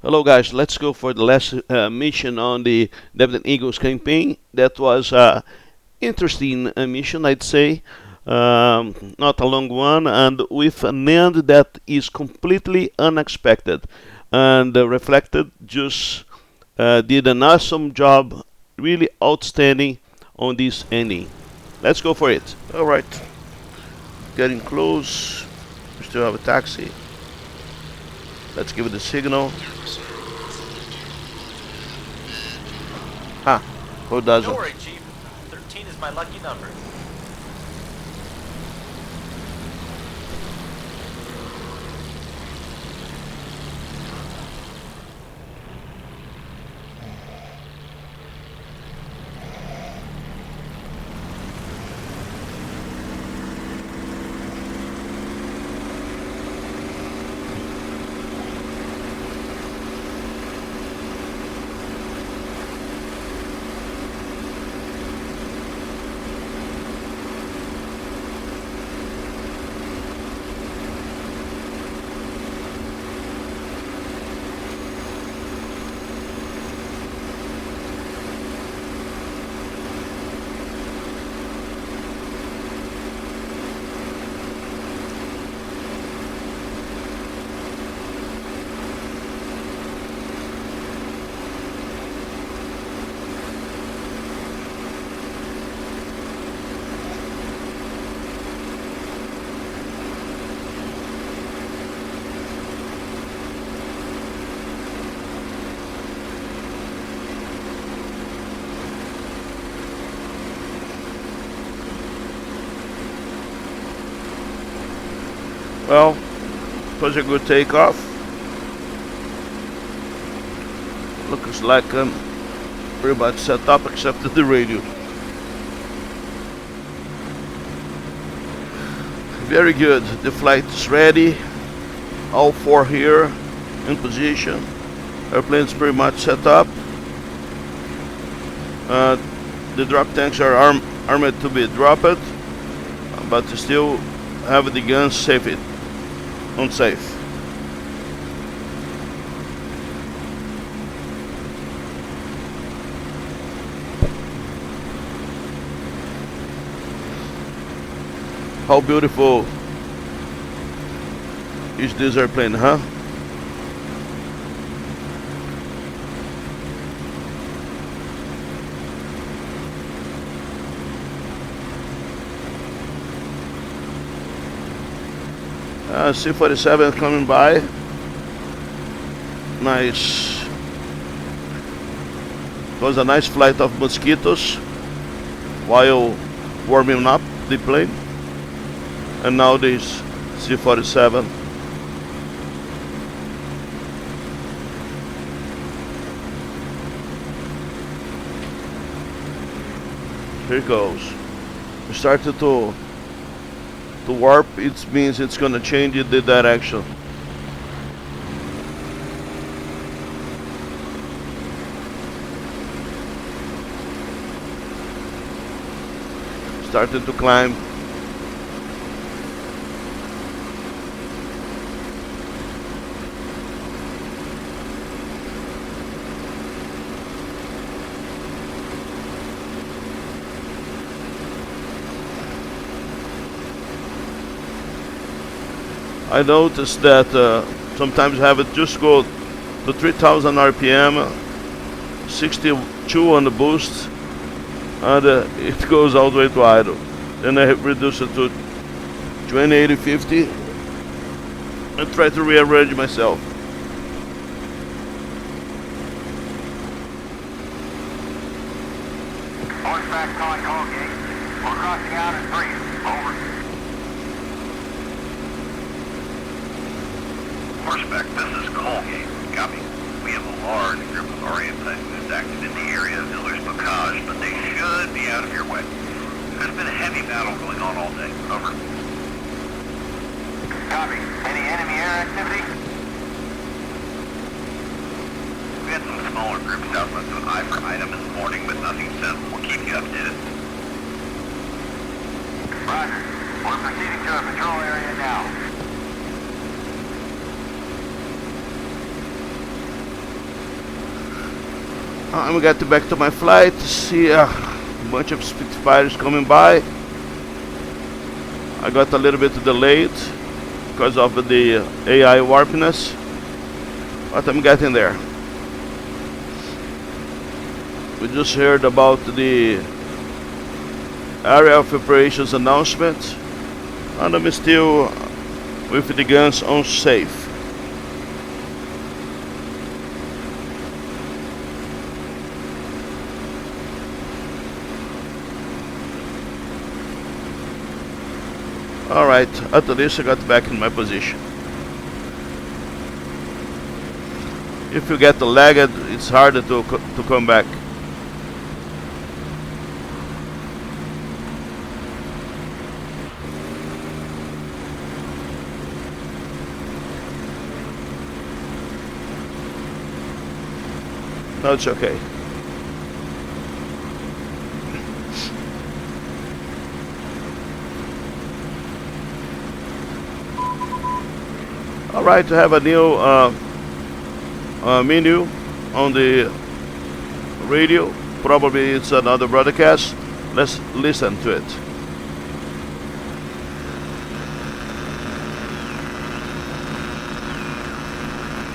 Hello guys, let's go for the last mission on the Debden Eagles campaign. That was an interesting mission, I'd say. Not a long one, and with an end that is completely unexpected. And Reflected just did an awesome job, really outstanding on this ending. Let's go for it. Alright, getting close. We still have a taxi. Let's give it a signal. Huh, who doesn't? Don't worry, Chief. 13 is my lucky number. Well, it was a good takeoff. Looks like I'm pretty much set up except the radio. Very good. The flight is ready. All four here in position. Airplane's pretty much set up. The drop tanks are armed to be dropped, but still have the guns safe unsafe. How beautiful is this airplane, huh? C-47 coming by. Nice. It was a nice flight of mosquitoes while warming up the plane. And now this C-47. Here it goes. We started to warp. It means it's gonna change the direction. Started to climb. I noticed that sometimes have it just go to 3000 RPM, 62 on the boost, and it goes all the way to idle. Then I reduce it to 20, 80, 50, and try to rearrange myself. Horseback calling call gate. We're crossing out in 3. Over. Horseback, this is Colgate. Copy. We have a large group of orientalists active in the area of Hiller's Bocage, but they should be out of your way. There's been a heavy battle going on all day. Over. Copy. Any enemy air activity? We had some smaller groups southwest of Eye for Item in the morning, but nothing since. We'll keep you updated. Roger. We're proceeding to a patrol area now. I'm getting back to my flight. See a bunch of Spitfires coming by. I got a little bit delayed because of the AI warpiness, but I'm getting there. We just heard about the area of operations announcement, and I'm still with the guns on safe. Alright, at least I got back in my position. If you get lagged, it's harder to come back. No, it's okay. Alright, to have a new menu on the radio. Probably it's another broadcast. Let's listen to it.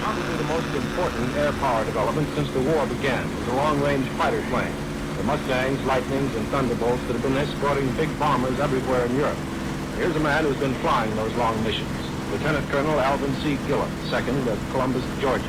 Probably the most important air power development since the war began was the long-range fighter plane. The Mustangs, Lightnings, and Thunderbolts that have been escorting big bombers everywhere in Europe. Here's a man who's been flying those long missions. Lieutenant Colonel Alvin C. Gillum, 2nd of Columbus, Georgia.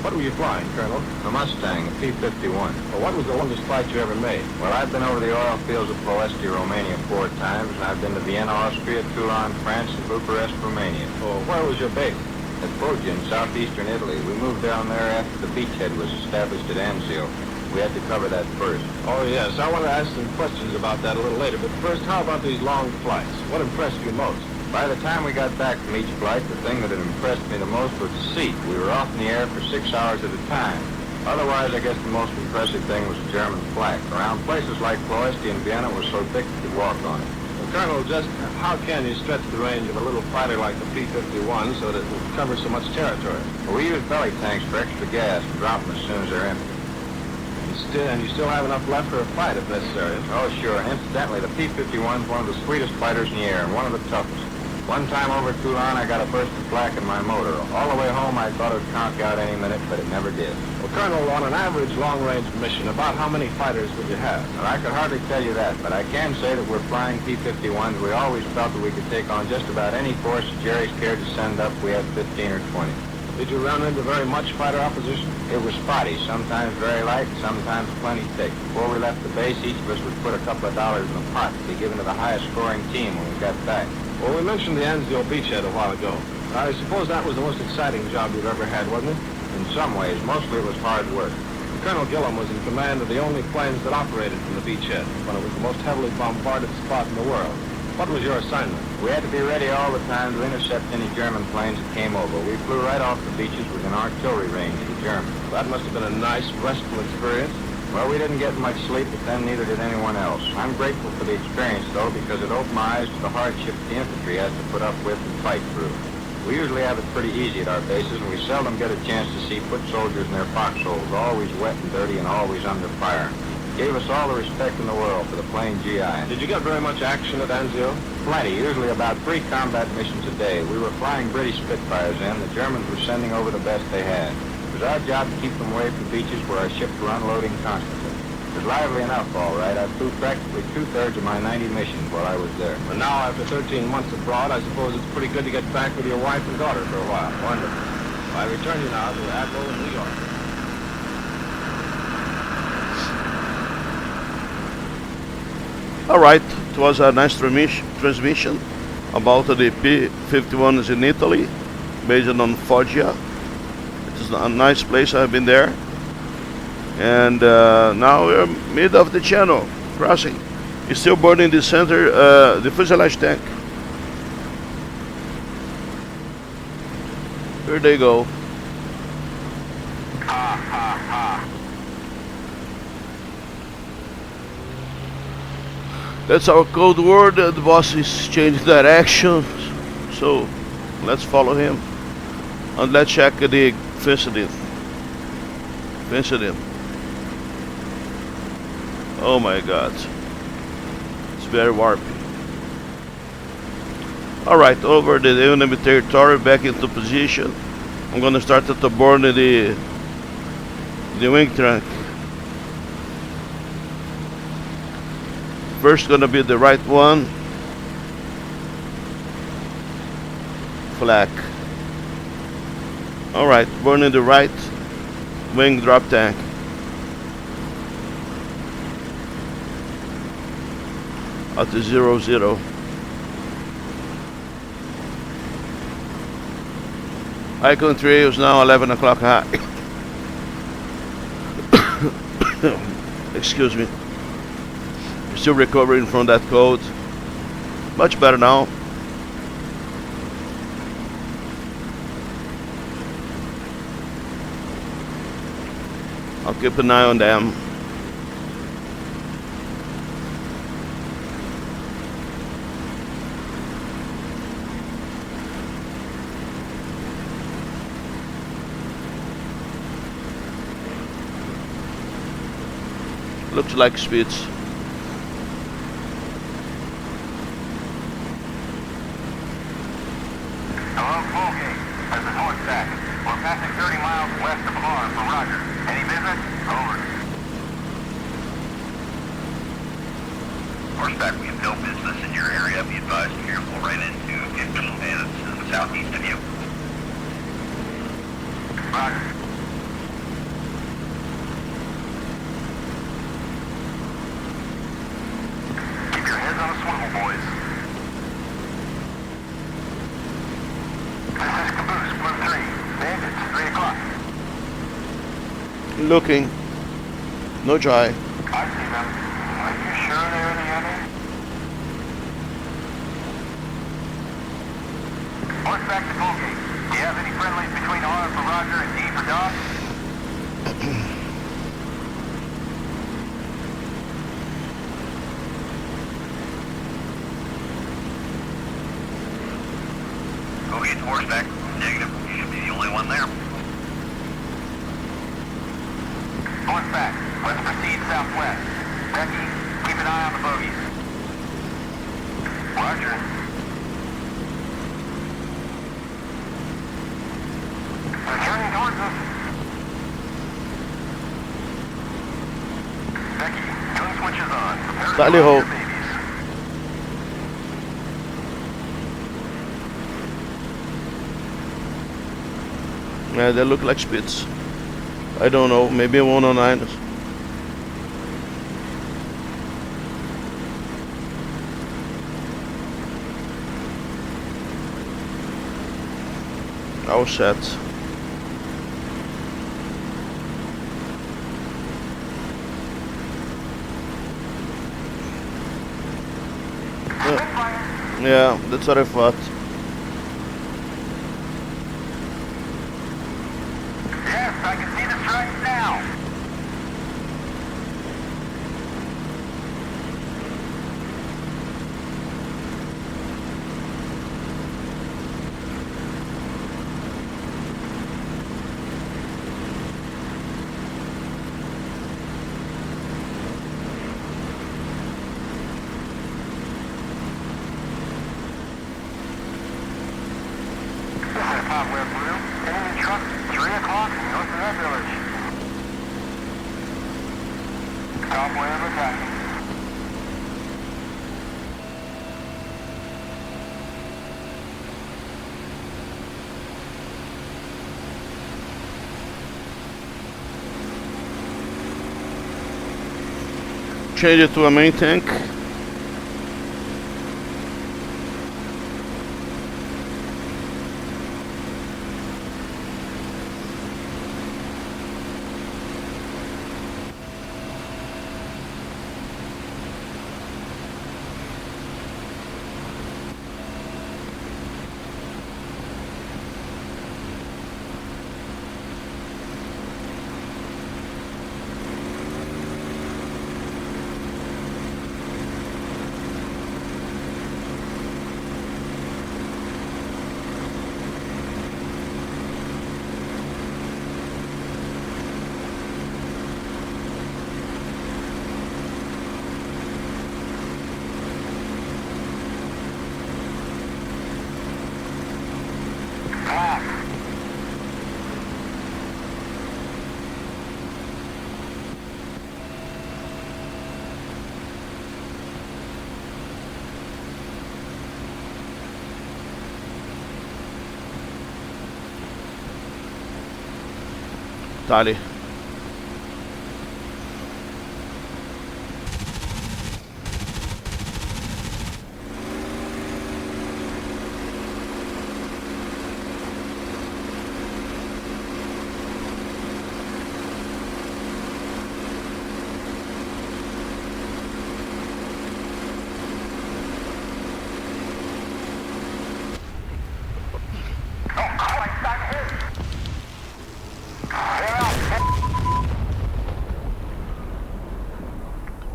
What were you flying, Colonel? A Mustang, a P-51. Well, what was the longest flight you ever made? Well, I've been over the oil fields of Ploesti, Romania 4 times, and I've been to Vienna, Austria, Toulon, France, and Bucharest, Romania. Oh, where was your base? At Foggia in southeastern Italy. We moved down there after the beachhead was established at Anzio. We had to cover that first. Oh, yes. I want to ask some questions about that a little later, but first, how about these long flights? What impressed you most? By the time we got back from each flight, the thing that had impressed me the most was the seat. We were off in the air for 6 hours at a time. Otherwise, I guess the most impressive thing was the German flag. Around places like Ploesti and Vienna was so thick you could walk on it. Well, Colonel, just how can you stretch the range of a little fighter like the P-51 so that it will cover so much territory? Well, we use belly tanks for extra gas and drop them as soon as they're empty. And you still have enough left for a fight if necessary. Oh, sure. And incidentally, the P-51 is one of the sweetest fighters in the air and one of the toughest. One time over at Toulon, I got a burst of flak in my motor. All the way home, I thought it would conk out any minute, but it never did. Well, Colonel, on an average long-range mission, about how many fighters would you have? Well, I could hardly tell you that, but I can say that we're flying P-51s. We always felt that we could take on just about any force that Jerry's cared to send up. We had 15 or 20. Did you run into very much fighter opposition? It was spotty, sometimes very light, sometimes plenty thick. Before we left the base, each of us would put a couple of dollars in the pot to be given to the highest scoring team when we got back. Well, we mentioned the Anzio beachhead a while ago. I suppose that was the most exciting job you've ever had, wasn't it? In some ways, mostly it was hard work. Colonel Gillum was in command of the only planes that operated from the beachhead when it was the most heavily bombarded spot in the world. What was your assignment? We had to be ready all the time to intercept any German planes that came over. We flew right off the beaches within artillery range of the Germans. That must have been a nice, restful experience. Well, we didn't get much sleep, but then neither did anyone else. I'm grateful for the experience, though, because it opened my eyes to the hardships the infantry has to put up with and fight through. We usually have it pretty easy at our bases, and we seldom get a chance to see foot soldiers in their foxholes, always wet and dirty and always under fire. Gave us all the respect in the world for the plain GI. Did you get very much action at Anzio? Plenty, usually about 3 combat missions a day. We were flying British Spitfires in. The Germans were sending over the best they had. It was our job to keep them away from beaches where our ships were unloading constantly. It was lively enough, all right. I flew practically 2/3 of my 90 missions while I was there. And now, after 13 months abroad, I suppose it's pretty good to get back with your wife and daughter for a while. Wonderful. I return you now to the Admiral in New York. Alright, it was a nice transmission about the P-51s in Italy, based on Foggia. It is a nice place, I've been there. And now we're mid of the channel, crossing. It's still burning the center, the fuselage tank. Here they go. That's our code word. The boss is changing direction, so let's follow him and let's check the incident. Oh my god. It's very warpy. Alright, over the enemy territory, back into position. I'm gonna start to burn the wing trunk. First gonna be the right one. Flak. Alright, burning the right wing drop tank. At the 0-0. High Contrails now 11 o'clock high. Excuse me. Still recovering from that cold. Much better now. I'll keep an eye on them. Looks like speeds. Hello, Fulgate. This is Horseback. We're passing 30 miles west of Bar for Roger. Any business? Over. Horseback, we have no business in your area. Be advised, careful, right into 15 minutes to the southeast of you. Roger. Keep your heads on a swivel, boys. This is Caboose, Blue 3. Bandits, 3 o'clock. Looking. No joy. I see them. Are you sure they're the enemy? Horseback to Fulgate. Do you have any friendlies between R for Roger and D for Dog? Okay, to Horseback. Negative. You should be the only one there. Horseback, let's proceed southwest. Becky, keep an eye on the bogies. Roger. They're turning towards us. Becky, gun switches on. Prepare to Tally launch ho. your babies. Yeah, they look like Spitz. I don't know, maybe 109. All set. Yeah, that's what I thought. Yes, I can see the strikes now. This is Popware Blue. Enemy truck, 3 o'clock, north of that village. Top wave attacking. Change it to a main tank. Tali.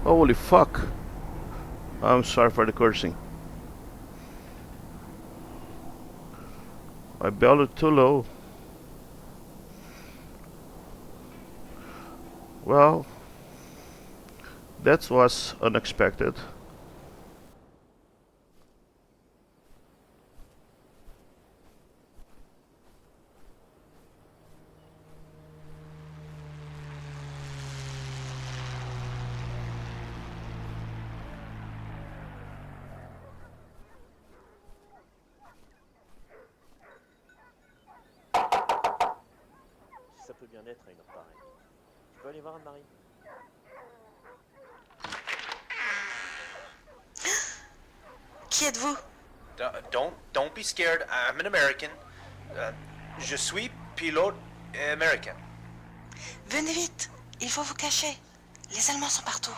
Holy fuck. I'm sorry for the cursing. I belted too low. Well, that was unexpected. Ça peut bien être à une heure pareille. Je peux aller voir Anne-Marie? Qui êtes-vous? Don't be scared. I'm an American. Je suis pilote américain. Venez vite, il faut vous cacher. Les Allemands sont partout.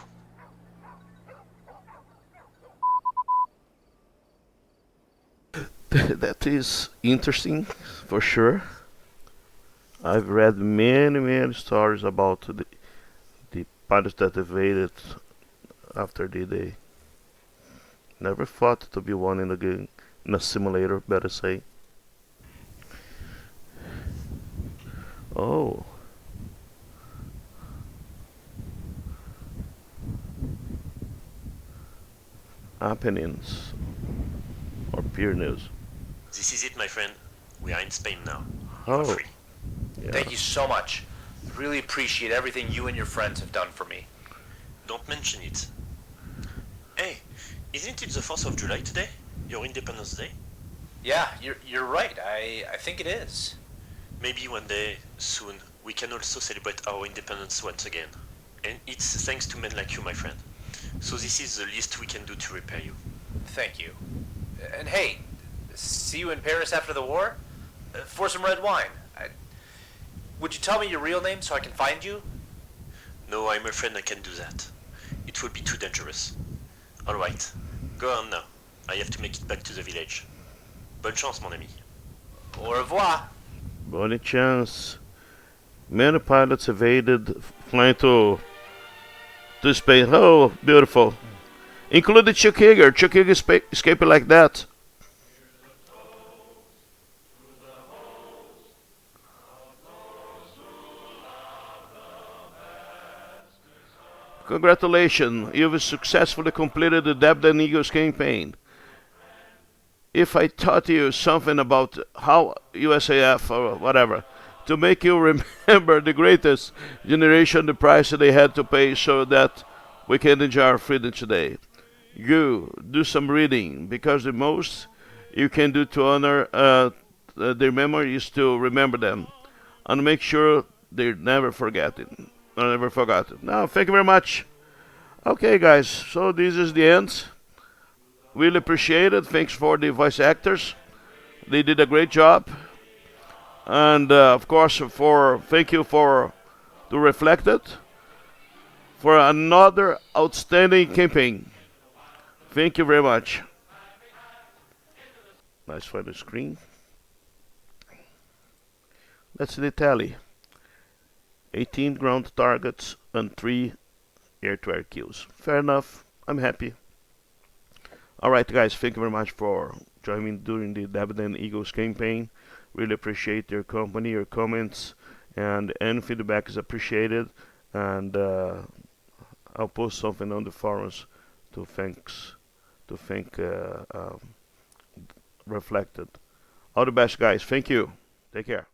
That is interesting, for sure. I've read many stories about the pilots that evaded after D-Day. Never thought to be one in a game, in a simulator, better say. Oh. Apennines or Pyrenees. This is it, my friend. We are in Spain now. Oh. Free. Yeah. Thank you so much. Really appreciate everything you and your friends have done for me. Don't mention it. Hey, isn't it the 4th of July today? Your Independence Day? Yeah, you're right. I think it is. Maybe one day, soon, we can also celebrate our independence once again. And it's thanks to men like you, my friend. So this is the least we can do to repay you. Thank you. And hey, see you in Paris after the war? For some red wine. Would you tell me your real name so I can find you? No, I'm afraid I can't do that. It would be too dangerous. Alright, go on now. I have to make it back to the village. Bonne chance, mon ami. Au revoir. Bonne chance. Many pilots evaded flying to Spain. Oh, beautiful. Including Chuck Yeager. Chuck Yeager escaping like that. Congratulations, you've successfully completed the Debden Eagles campaign. If I taught you something about how USAF or whatever, to make you remember the greatest generation, the price they had to pay so that we can enjoy our freedom today. You do some reading, because the most you can do to honor their memory is to remember them and make sure they're never forgotten. Never forgotten. Now, thank you very much. Okay, guys, so this is the end. Really appreciate it. Thanks for the voice actors. They did a great job. And of course, thank you for the Reflected for another outstanding campaign. Thank you very much. Nice for the screen. That's the tally. 18 ground targets and 3 air-to-air kills. Fair enough. I'm happy. Alright guys, thank you very much for joining me during the Debden Eagles campaign. Really appreciate your company, your comments, and any feedback is appreciated. And I'll post something on the forums to thank Reflected. All the best guys. Thank you. Take care.